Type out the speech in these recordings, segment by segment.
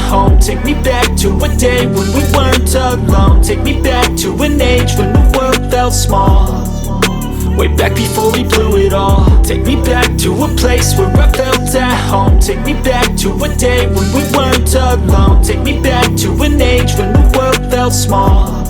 home. Take me back to a day when we weren't alone. Take me back to an age when the world felt small, way back before we blew it all. Take me back to a place where I felt at home. Take me back to a day when we weren't alone. Take me back to an age when the world felt small,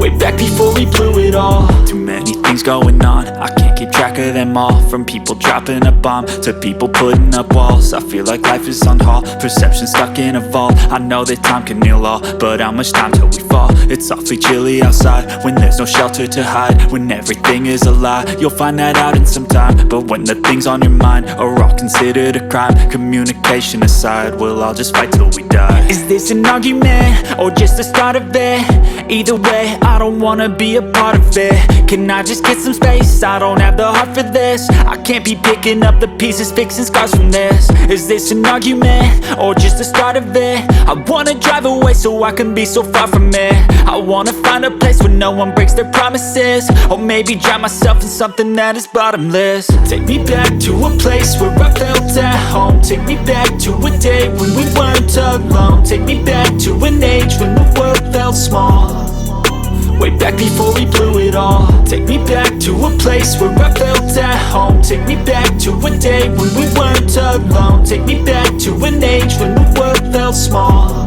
way back before we blew it all. Too many things going on, I can't keep track of them all. From people dropping a bomb to people putting up walls. I feel like life is on hold, perception stuck in a vault. I know that time can heal all, but how much time till we fall? It's awfully chilly outside when there's no shelter to hide. When everything is a lie, you'll find that out in some time. But when the things on your mind are all considered a crime, communication aside, we'll all just fight till we die. Is this an argument or just the start of it? Either way, I don't wanna be a part of it. Can I just get some space? I don't have the heart for this. I can't be picking up the pieces, fixing scars from this. Is this an argument or just the start of it? I wanna drive away so I can be so far from it. I wanna find a place where no one breaks their promises, or maybe drown myself in something that is bottomless. Take me back to a place where I felt at home. Take me back to a day when we weren't alone. Take me back to an age when the world felt small, way back before we blew it all. Take me back to a place where I felt at home. Take me back to a day when we weren't alone. Take me back to an age when the world felt small,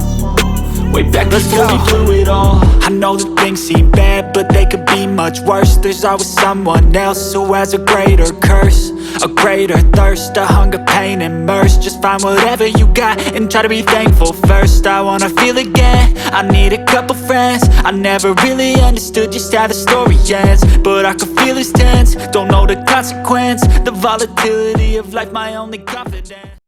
way back before we blew it all. I know that things seem bad, but they could be much worse. There's always someone else who has a greater curse, a greater thirst, a hunger, pain, and mercy. Just find whatever you got and try to be thankful first. I wanna feel again, I need a couple friends. I never really understood just how the story ends, but I can feel it's tense, don't know the consequence. The volatility of life, my only confidence.